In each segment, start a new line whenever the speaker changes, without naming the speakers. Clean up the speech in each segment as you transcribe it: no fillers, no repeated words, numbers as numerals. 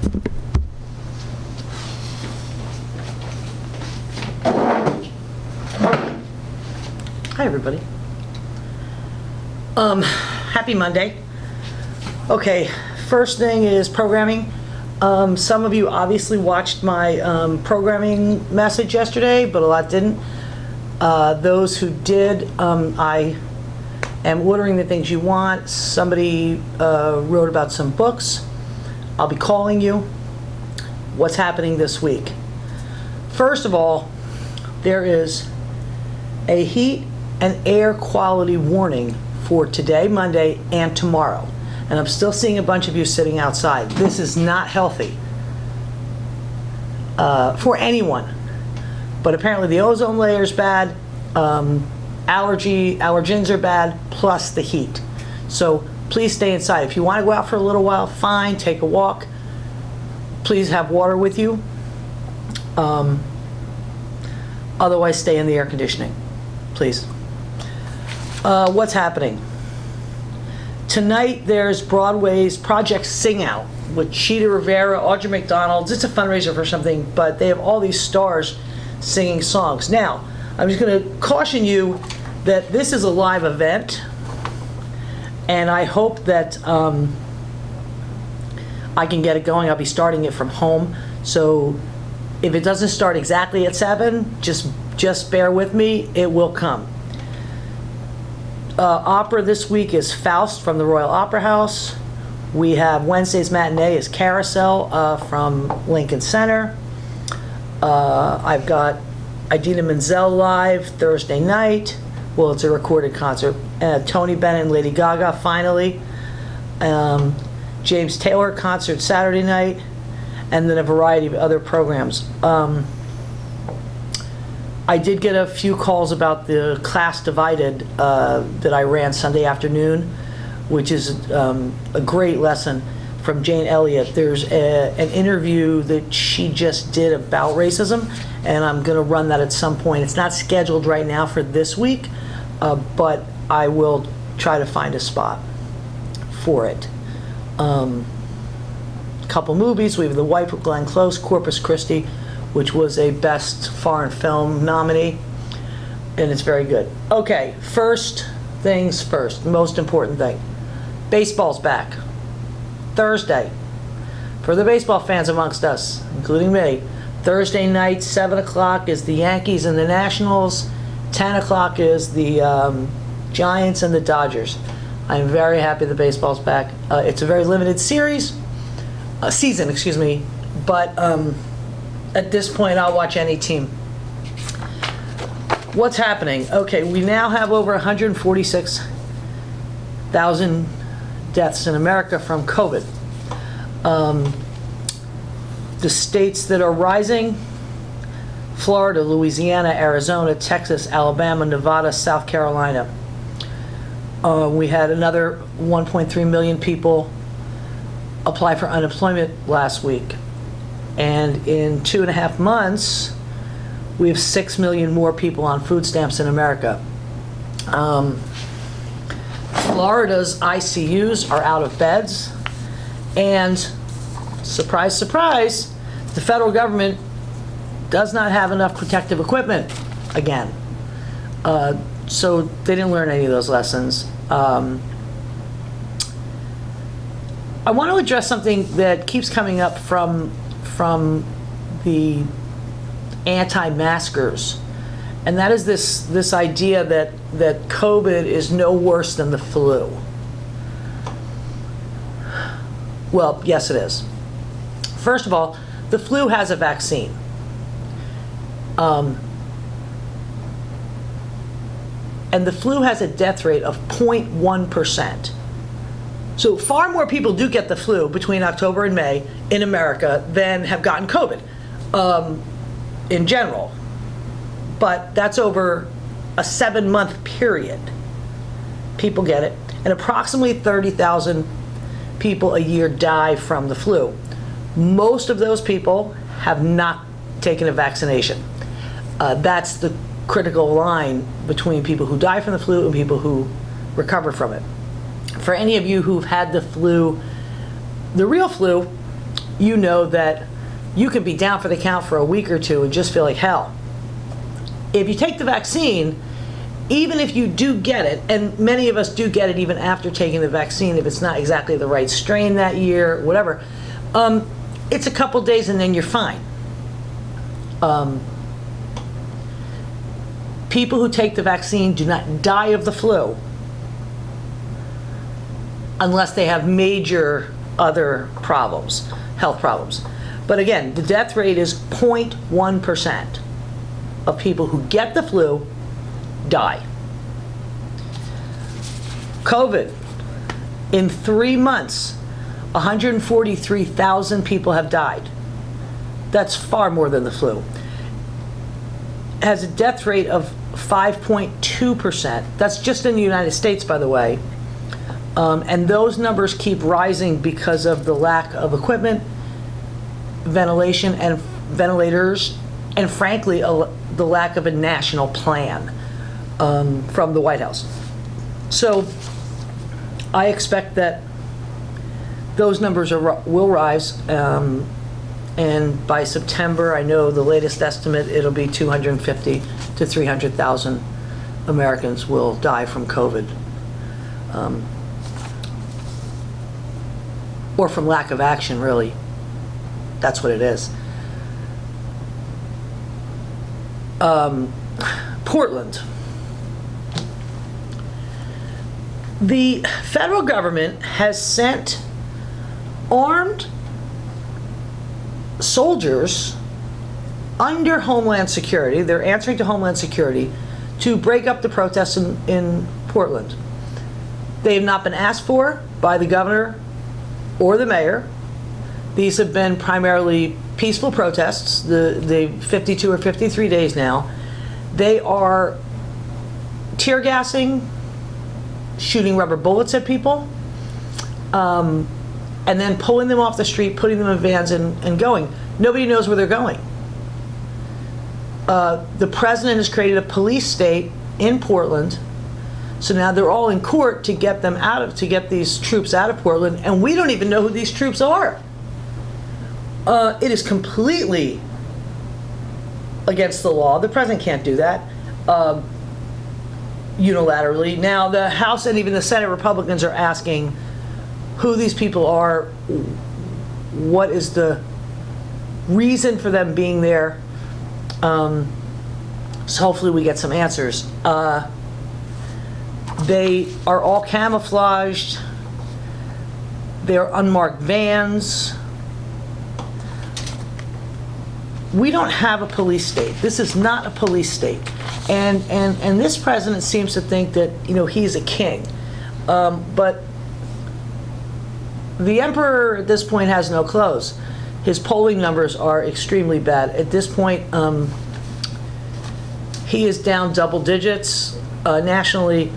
Hi, everybody. Happy Monday. Okay, first thing is programming. Some of you obviously watched my programming message yesterday, but a lot didn't. Those who did, I am ordering the things you want. Somebody wrote about some books. I'll be calling you. What's happening this week? First of all, there is a heat and air quality warning for today, Monday, and tomorrow. And I'm still seeing a bunch of you sitting outside. This is not healthy for anyone. But apparently the ozone layer is bad, allergens are bad, plus the heat. So please stay inside. If you want to go out for a little while, fine, take a walk. Please have water with you. Otherwise, stay in the air conditioning, please. What's happening? Tonight there's Broadway's Project Sing Out with Cheetah Rivera, Audra McDonald. It's a fundraiser for something, but they have all these stars singing songs. Now, I'm just going to caution you that this is a live event, and I hope that I can get it going. I'll be starting it from home, so if it doesn't start exactly at 7, just bear with me. It will come. Opera this week is Faust from the Royal Opera House. We have Wednesday's matinee is Carousel from Lincoln Center. I've got Idina Menzel live Thursday night. Well, it's a recorded concert. Tony Bennett and Lady Gaga finally. James Taylor concert Saturday night. And then a variety of other programs. I did get a few calls about the Class Divided that I ran Sunday afternoon, which is a great lesson from Jane Elliott. There's an interview that she just did about racism, and I'm going to run that at some point. It's not scheduled right now for this week, but I will try to find a spot for it. Couple movies. We have The Wife with Glenn Close, Corpus Christi, which was a Best Foreign Film nominee, and it's very good. Okay, first things first, most important thing. Baseball's back. Thursday. For the baseball fans amongst us, including me, Thursday night, 7 o'clock is the Yankees and the Nationals, 10 o'clock is the Giants and the Dodgers. I'm very happy the baseball's back. It's a very limited season, but at this point, I'll watch any team. What's happening? Okay, we now have over 146,000 deaths in America from COVID. The states that are rising: Florida, Louisiana, Arizona, Texas, Alabama, Nevada, South Carolina. We had another 1.3 million people apply for unemployment last week. And in 2.5 months, we have 6 million more people on food stamps in America. Florida's ICUs are out of beds. And surprise, surprise, the federal government does not have enough protective equipment again. So they didn't learn any of those lessons. I want to address something that keeps coming up from the anti-maskers, and that is this idea that COVID is no worse than the flu. Well, yes it is. First of all, the flu has a vaccine. And the flu has a death rate of 0.1%. So far more people do get the flu between October and May in America than have gotten COVID in general. But that's over a 7-month period. People get it. And approximately 30,000 people a year die from the flu. Most of those people have not taken a vaccination. That's the critical line between people who die from the flu and people who recover from it. For any of you who've had the flu, the real flu, you know that you can be down for the count for a week or two and just feel like hell. If you take the vaccine, even if you do get it, and many of us do get it even after taking the vaccine, if it's not exactly the right strain that year, whatever, it's a couple days and then you're fine. People who take the vaccine do not die of the flu unless they have major other problems, health problems. But again, the death rate is 0.1% of people who get the flu die. COVID, in 3 months, 143,000 people have died. That's far more than the flu. It has a death rate of 5.2%. That's just in the United States, by the way. And those numbers keep rising because of the lack of equipment, ventilation and ventilators, and frankly, the lack of a national plan from the White House. So I expect that those numbers will rise, and by September, I know the latest estimate, it'll be 250 to 300,000 Americans will die from COVID. Or from lack of action, really. That's what it is. Portland. The federal government has sent armed soldiers under Homeland Security, they're answering to Homeland Security, to break up the protests in Portland. They have not been asked for by the governor or the mayor. These have been primarily peaceful protests, the 52 or 53 days now. They are tear gassing, shooting rubber bullets at people, and then pulling them off the street, putting them in vans and going. Nobody knows where they're going. The president has created a police state in Portland, so now they're all in court to get these troops out of Portland, and we don't even know who these troops are. It is completely against the law. The president can't do that unilaterally. Now, the House and even the Senate Republicans are asking who these people are, what is the reason for them being there. So hopefully we get some answers. They are all camouflaged. They're unmarked vans. We don't have a police state. This is not a police state. And this president seems to think that, he's a king. But the emperor at this point has no clothes. His polling numbers are extremely bad. At this point, he is down double digits nationally,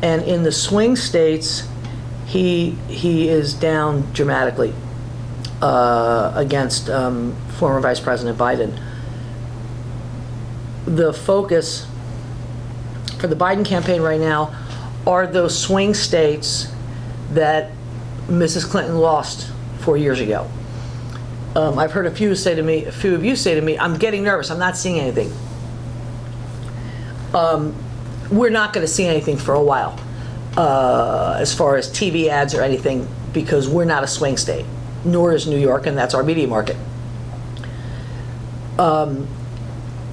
and in the swing states, he is down dramatically against former Vice President Biden. The focus for the Biden campaign right now are those swing states that Mrs. Clinton lost 4 years ago. I've heard a few of you say to me, I'm getting nervous, I'm not seeing anything. We're not going to see anything for a while as far as TV ads or anything, because we're not a swing state, nor is New York, and that's our media market.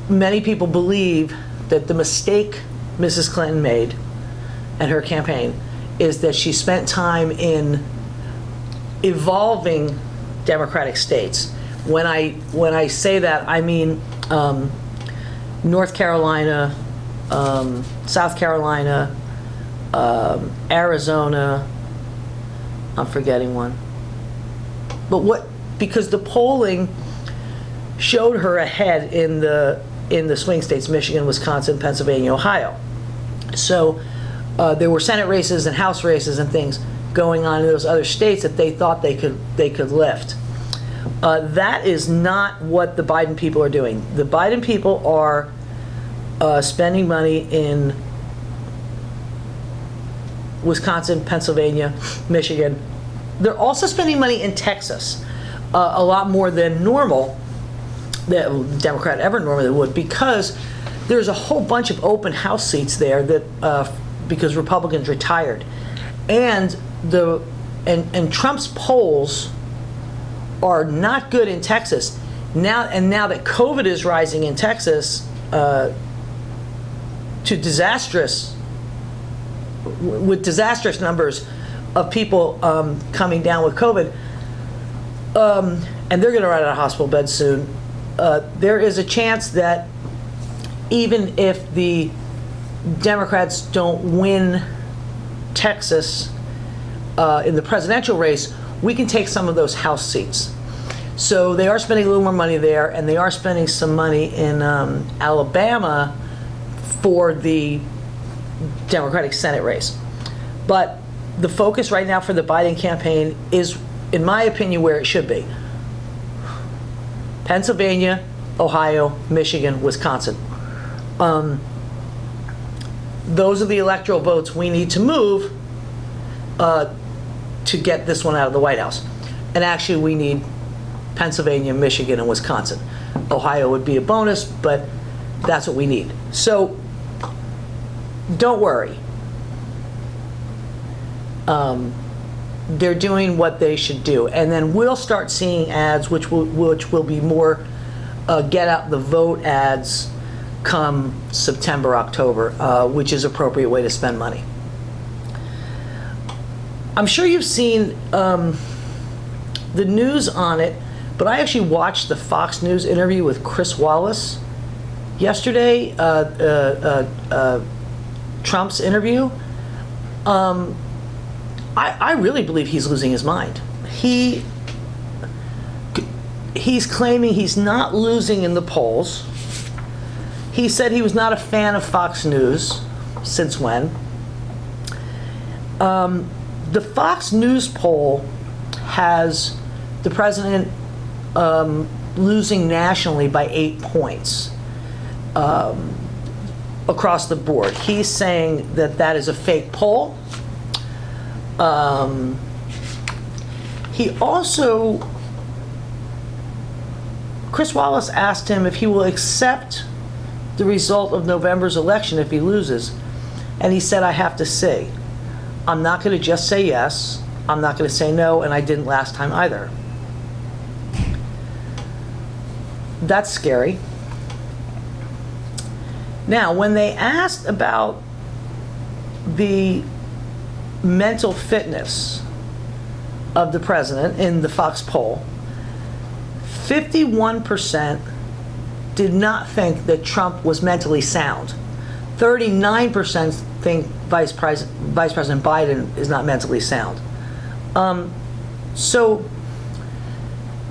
Many people believe that the mistake Mrs. Clinton made and her campaign is that she spent time in evolving Democratic states. When I say that, I mean North Carolina, South Carolina, Arizona. I'm forgetting one. But because the polling showed her ahead in the swing states, Michigan, Wisconsin, Pennsylvania, Ohio. So there were Senate races and House races and things going on in those other states that they thought they could lift. That is not what the Biden people are doing. The Biden people are spending money in Wisconsin, Pennsylvania, Michigan. They're also spending money in Texas. a lot more than normal, that the Democrat ever normally would, because there's a whole bunch of open House seats there that because Republicans retired, and Trump's polls are not good in Texas now. And now that COVID is rising in Texas to disastrous numbers of people coming down with COVID, and they're going to run out of hospital beds soon. There is a chance that even if the Democrats don't win Texas in the presidential race, we can take some of those House seats. So they are spending a little more money there, and they are spending some money in Alabama for the Democratic Senate race. But the focus right now for the Biden campaign is, in my opinion, where it should be: Pennsylvania, Ohio, Michigan, Wisconsin. Those are the electoral votes we need to move to get this one out of the White House. And actually, we need Pennsylvania, Michigan, and Wisconsin. Ohio would be a bonus, but that's what we need. So don't worry. They're doing what they should do. And then we'll start seeing ads, which will be more get out the vote ads come September, October, which is an appropriate way to spend money. I'm sure you've seen the news on it, but I actually watched the Fox News interview with Chris Wallace yesterday, Trump's interview. I really believe he's losing his mind. He's claiming he's not losing in the polls. He said he was not a fan of Fox News. Since when? The Fox News poll has the president losing nationally by 8 points across the board. He's saying that is a fake poll. He also, Chris Wallace asked him if he will accept the result of November's election if he loses. And he said, I have to see. I'm not going to just say yes. I'm not going to say no, and I didn't last time either. That's scary. Now, when they asked about the mental fitness of the president in the Fox poll, 51% did not think that Trump was mentally sound. 39% think Vice President Biden is not mentally sound. So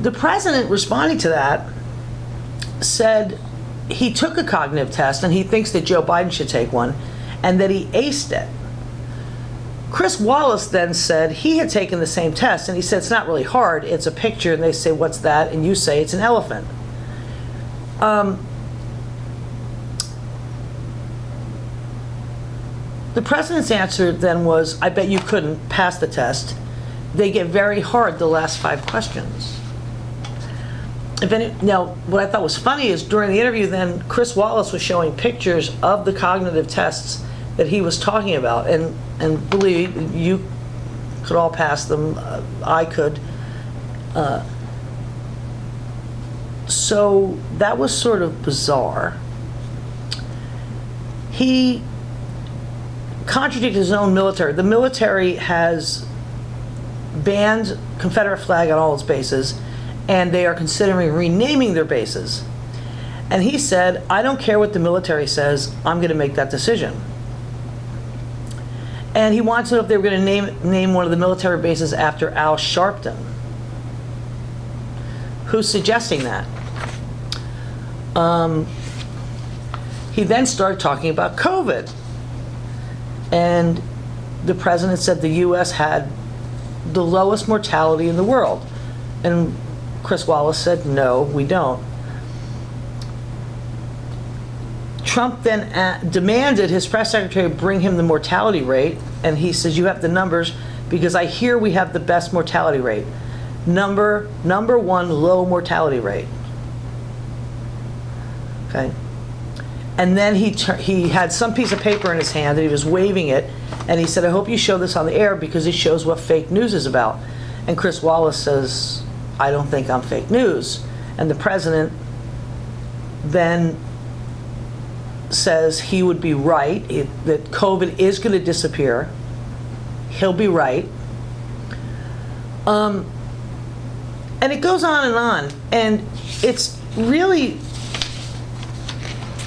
the president, responding to that, said he took a cognitive test and he thinks that Joe Biden should take one, and that he aced it. Chris Wallace then said he had taken the same test, and he said it's not really hard. It's a picture, and they say, what's that? And you say it's an elephant. The president's answer then was, I bet you couldn't pass the test. They get very hard the last 5 questions. Now, what I thought was funny is during the interview then, Chris Wallace was showing pictures of the cognitive tests that he was talking about. And believe me, you could all pass them. I could. So that was sort of bizarre. He contradicted his own military. The military has banned Confederate flag on all its bases, and they are considering renaming their bases. And he said, I don't care what the military says, I'm going to make that decision. And he wants to know if they were going to name one of the military bases after Al Sharpton. Who's suggesting that? He then started talking about COVID. And the president said the U.S. had the lowest mortality in the world. And Chris Wallace said, no, we don't. Trump then demanded his press secretary bring him the mortality rate, and he says, you have the numbers, because I hear we have the best mortality rate. Number one, low mortality rate. Okay. And then he had some piece of paper in his hand and he was waving it, and he said, I hope you show this on the air because it shows what fake news is about. And Chris Wallace says, I don't think I'm fake news. And the president then says he would be right, that COVID is going to disappear. He'll be right. And it goes on. And it's really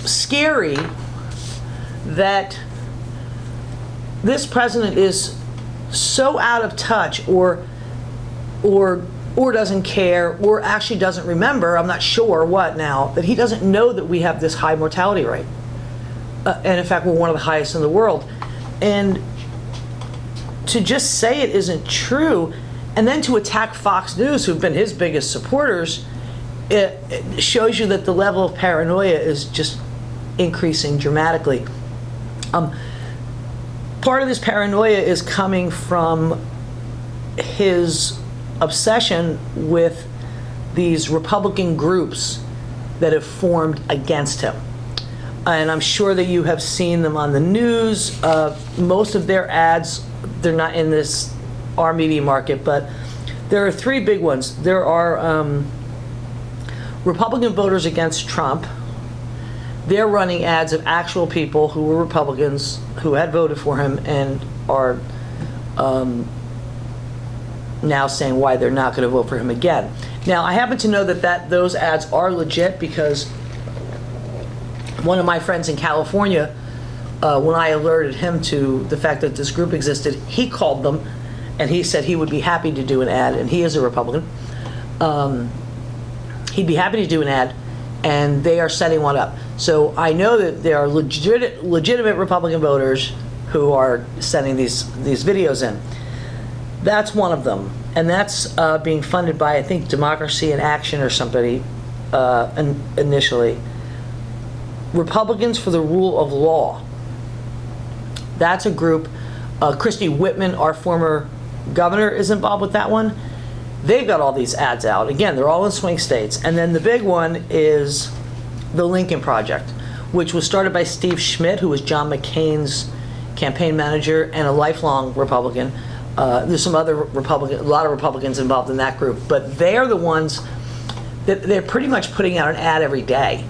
scary that this president is so out of touch or doesn't care or actually doesn't remember, I'm not sure what now, that he doesn't know that we have this high mortality rate. And in fact, we're one of the highest in the world. And to just say it isn't true, and then to attack Fox News, who've been his biggest supporters, it shows you that the level of paranoia is just increasing dramatically. Part of this paranoia is coming from his obsession with these Republican groups that have formed against him. And I'm sure that you have seen them on the news. Most of their ads, they're not in our media market, but there are three big ones. There are Republican voters against Trump. They're running ads of actual people who were Republicans who had voted for him and are now saying why they're not going to vote for him again. Now, I happen to know that those ads are legit because one of my friends in California, when I alerted him to the fact that this group existed, he called them and he said he would be happy to do an ad, and he is a Republican. He'd be happy to do an ad, and they are setting one up. So I know that there are legitimate Republican voters who are sending these videos in. That's one of them, and that's being funded by, I think, Democracy in Action or somebody initially. Republicans for the Rule of Law. That's a group. Christie Whitman, our former governor, is involved with that one. They've got all these ads out. Again, they're all in swing states. And then the big one is the Lincoln Project, which was started by Steve Schmidt, who was John McCain's campaign manager and a lifelong Republican. There's some other a lot of Republicans involved in that group, but they're the ones that they're pretty much putting out an ad every day.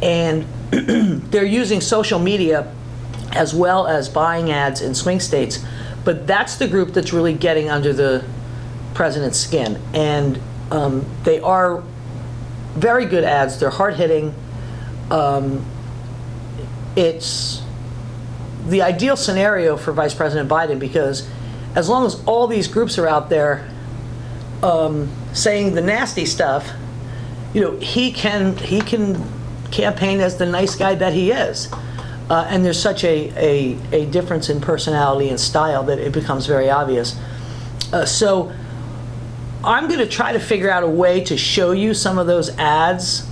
And they're using social media as well as buying ads in swing states, but that's the group that's really getting under the president's skin. And they are very good ads. They're hard-hitting. It's the ideal scenario for Vice President Biden, because as long as all these groups are out there saying the nasty stuff, he can campaign as the nice guy that he is. And there's such a difference in personality and style that it becomes very obvious. So I'm going to try to figure out a way to show you some of those ads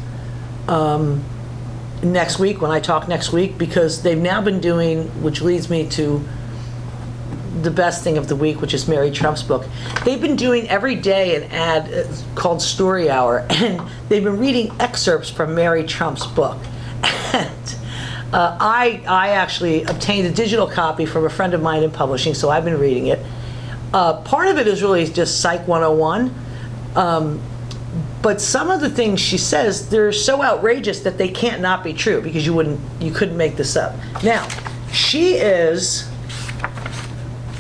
next week, when I talk next week, because they've now been doing, which leads me to the best thing of the week, which is Mary Trump's book. They've been doing every day an ad called Story Hour, and they've been reading excerpts from Mary Trump's book. And I actually obtained a digital copy from a friend of mine in publishing, so I've been reading it. Part of it is really just Psych 101, but some of the things she says, they're so outrageous that they can't not be true, because you couldn't make this up. Now, she is,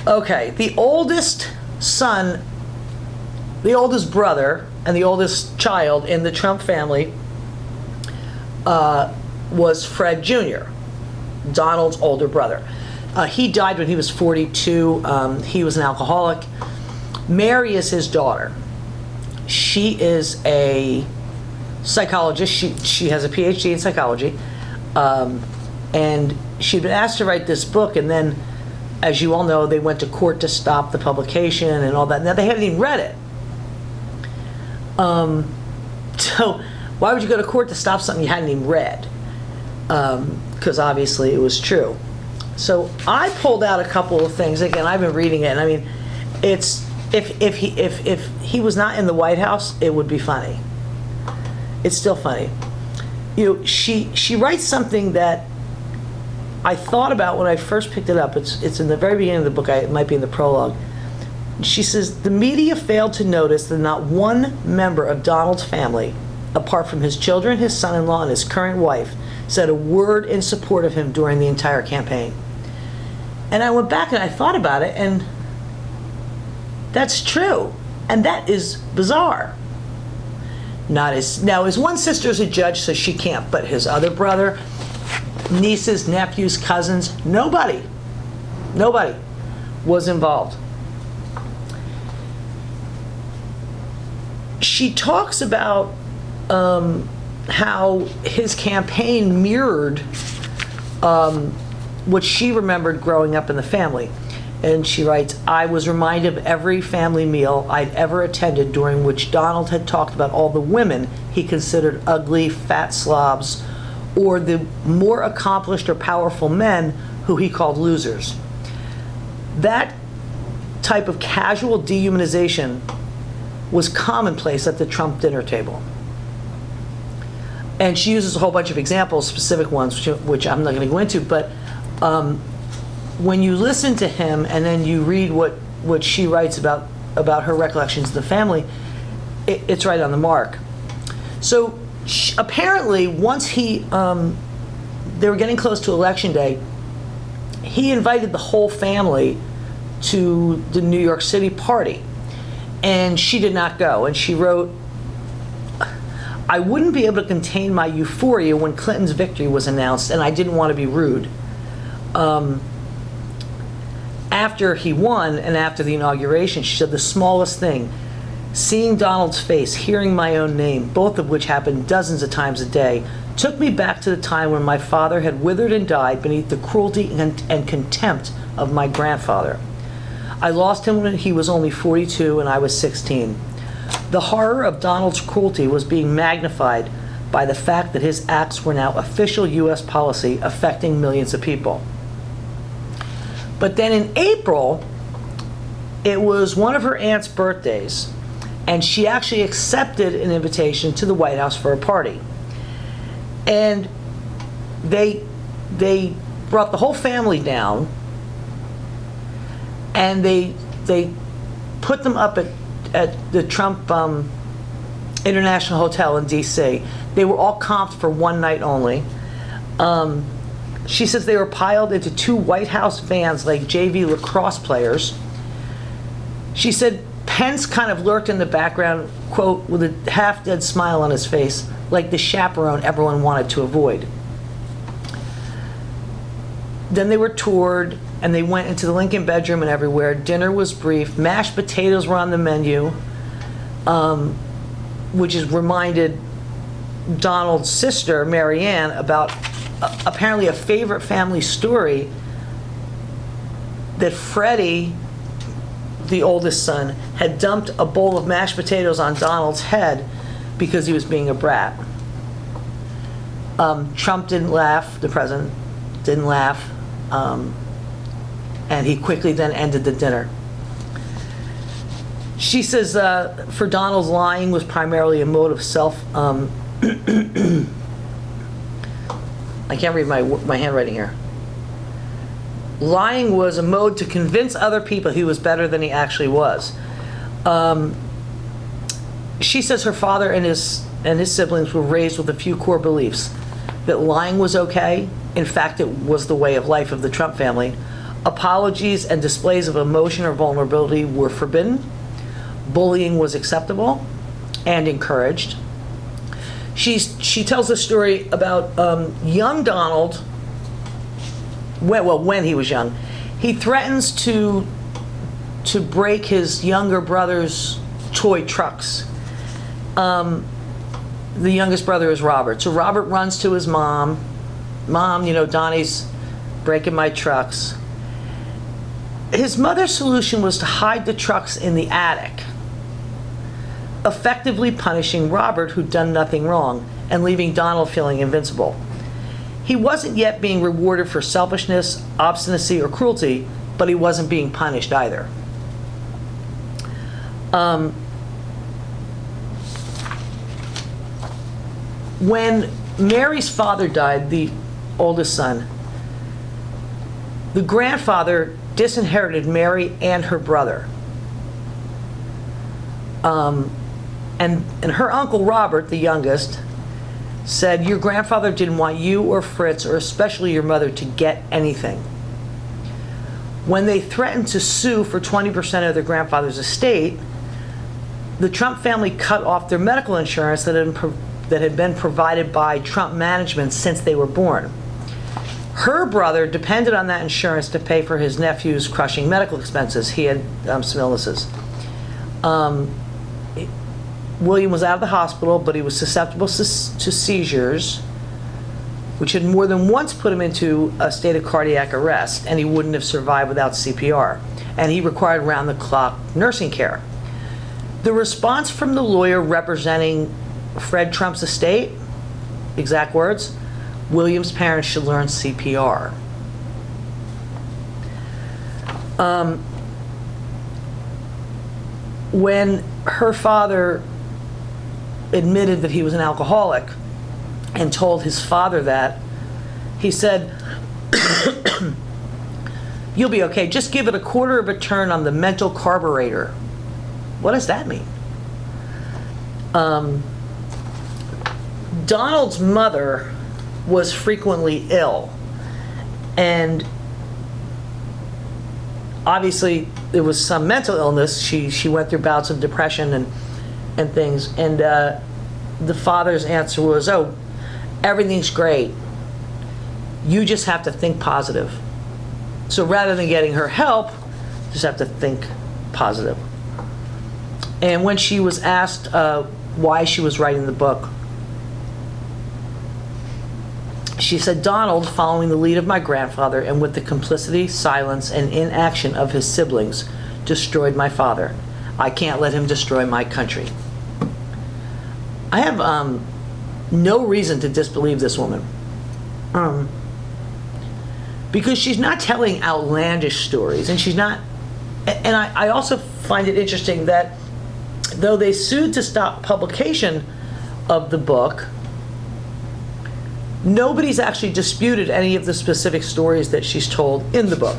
the oldest son, the oldest brother, and the oldest child in the Trump family was Fred Jr., Donald's older brother. He died when he was 42. He was an alcoholic. Mary is his daughter. She is a psychologist. She has a PhD in psychology. And she'd been asked to write this book, and then, as you all know, they went to court to stop the publication and all that. Now, they haven't even read it. So why would you go to court to stop something you hadn't even read? Because obviously it was true. So I pulled out a couple of things. Again, I've been reading it, and I mean, it's if he was not in the White House, it would be funny. It's still funny. She writes something that I thought about when I first picked it up. It's in the very beginning of the book. It might be in the prologue. She says, the media failed to notice that not one member of Donald's family, apart from his children, his son-in-law, and his current wife, said a word in support of him during the entire campaign. And I went back and I thought about it, and that's true. And that is bizarre. Now, his one sister is a judge, so she can't, but his other brother, nieces, nephews, cousins, nobody was involved. She talks about how his campaign mirrored what she remembered growing up in the family. And she writes, I was reminded of every family meal I'd ever attended during which Donald had talked about all the women he considered ugly, fat slobs, or the more accomplished or powerful men who he called losers. That type of casual dehumanization was commonplace at the Trump dinner table. And she uses a whole bunch of examples, specific ones, which I'm not going to go into, but when you listen to him and then you read what she writes about her recollections of the family, it's right on the mark. So apparently, once they were getting close to Election Day, he invited the whole family to the New York City party. And she did not go. And she wrote, I wouldn't be able to contain my euphoria when Clinton's victory was announced, and I didn't want to be rude. After he won and after the inauguration, she said the smallest thing, seeing Donald's face, hearing my own name, both of which happened dozens of times a day, took me back to the time when my father had withered and died beneath the cruelty and contempt of my grandfather. I lost him when he was only 42 and I was 16. The horror of Donald's cruelty was being magnified by the fact that his acts were now official U.S. policy affecting millions of people. But then in April, it was one of her aunt's birthdays, and she actually accepted an invitation to the White House for a party. And they brought the whole family down, and they put them up at the Trump International Hotel in D.C. They were all comped for one night only. She says they were piled into two White House vans like JV lacrosse players. She said Pence kind of lurked in the background, quote, with a half-dead smile on his face, like the chaperone everyone wanted to avoid. Then they were toured, and they went into the Lincoln bedroom and everywhere. Dinner was brief. Mashed potatoes were on the menu, which is reminded Donald's sister, Marianne, about apparently a favorite family story that Freddie, the oldest son, had dumped a bowl of mashed potatoes on Donald's head because he was being a brat. Trump didn't laugh, the president didn't laugh, and he quickly then ended the dinner. She says for Donald's, lying was primarily a mode of self I can't read my handwriting here. Lying was a mode to convince other people he was better than he actually was. She says her father and his siblings were raised with a few core beliefs: that lying was okay. In fact, it was the way of life of the Trump family. Apologies and displays of emotion or vulnerability were forbidden. Bullying was acceptable and encouraged. She tells a story about young Donald. When he was young, he threatens to break his younger brother's toy trucks. The youngest brother is Robert. So Robert runs to his mom. Mom, Donnie's breaking my trucks. His mother's solution was to hide the trucks in the attic, effectively punishing Robert, who'd done nothing wrong, and leaving Donald feeling invincible. He wasn't yet being rewarded for selfishness, obstinacy, or cruelty, but he wasn't being punished either. When Mary's father died, the oldest son, the grandfather disinherited Mary and her brother. And her uncle Robert, the youngest, said, your grandfather didn't want you or Fritz, or especially your mother, to get anything. When they threatened to sue for 20% of their grandfather's estate, the Trump family cut off their medical insurance that had been provided by Trump management since they were born. Her brother depended on that insurance to pay for his nephew's crushing medical expenses. He had some illnesses. William was out of the hospital, but he was susceptible to seizures, which had more than once put him into a state of cardiac arrest, and he wouldn't have survived without CPR. And he required round-the-clock nursing care. The response from the lawyer representing Fred Trump's estate, exact words, William's parents should learn CPR. When her father admitted that he was an alcoholic and told his father that, he said, you'll be okay, just give it a quarter of a turn on the mental carburetor. What does that mean? Donald's mother was frequently ill, and obviously there was some mental illness. She went through bouts of depression and things, and the father's answer was, oh, everything's great, you just have to think positive. So rather than getting her help, just have to think positive. And when she was asked why she was writing the book, she said, Donald, following the lead of my grandfather and with the complicity, silence, and inaction of his siblings, destroyed my father. I can't let him destroy my country. I have no reason to disbelieve this woman. Because she's not telling outlandish stories, and she's not, and I also find it interesting that though they sued to stop publication of the book, nobody's actually disputed any of the specific stories that she's told in the book.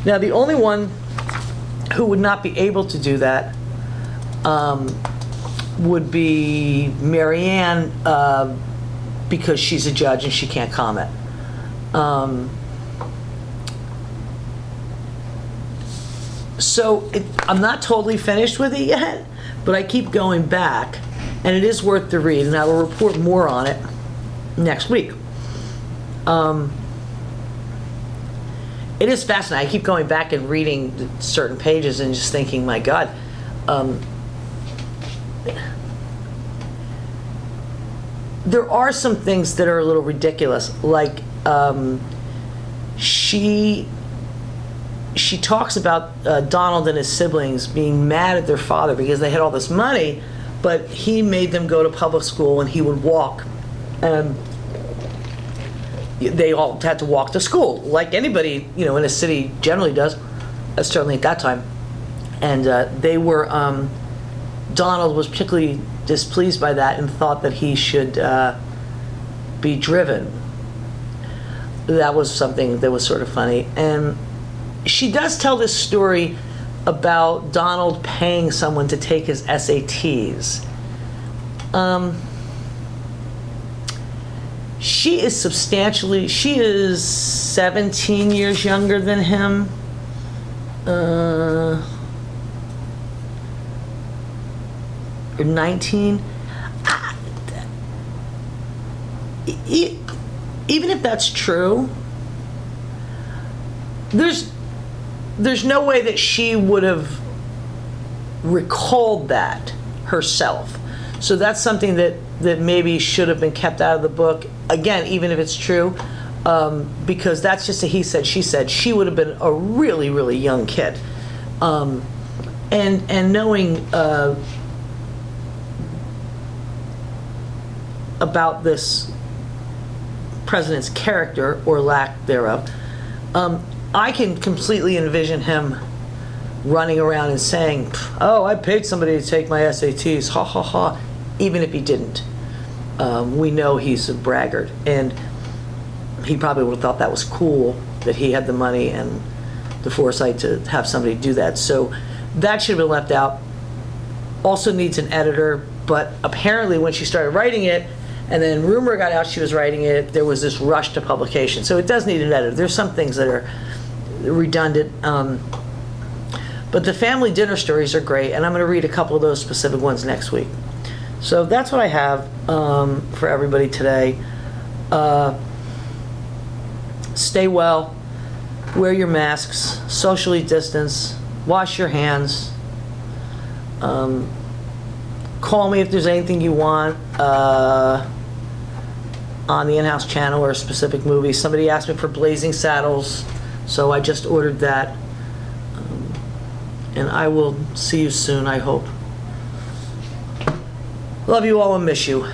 Now, the only one who would not be able to do that would be Marianne, because she's a judge and she can't comment. So I'm not totally finished with it yet, but I keep going back, and it is worth the read, and I will report more on it next week. It is fascinating. I keep going back and reading certain pages and just thinking, my God, there are some things that are a little ridiculous. Like she talks about Donald and his siblings being mad at their father because they had all this money, but he made them go to public school and he would walk. They all had to walk to school, like anybody, in a city generally does, certainly at that time. And they were, Donald was particularly displeased by that and thought that he should be driven. That was something that was sort of funny. And she does tell this story about Donald paying someone to take his SATs. She is 17 years younger than him. Or 19. Even if that's true, there's no way that she would have recalled that herself. So that's something that maybe should have been kept out of the book. Again, even if it's true, because that's just a he said, she said. She would have been a really, really young kid. And knowing about this president's character, or lack thereof, I can completely envision him running around and saying, oh, I paid somebody to take my SATs, ha ha ha, even if he didn't. We know he's a braggart, and he probably would have thought that was cool, that he had the money and the foresight to have somebody do that. So that should have been left out. Also needs an editor, but apparently when she started writing it, and then rumor got out she was writing it, there was this rush to publication. So it does need an editor. There's some things that are redundant. But the family dinner stories are great, and I'm going to read a couple of those specific ones next week. So that's what I have for everybody today. Stay well, wear your masks, socially distance, wash your hands. Call me if there's anything you want on the in-house channel or a specific movie. Somebody asked me for Blazing Saddles, so I just ordered that. And I will see you soon, I hope. Love you all and miss you.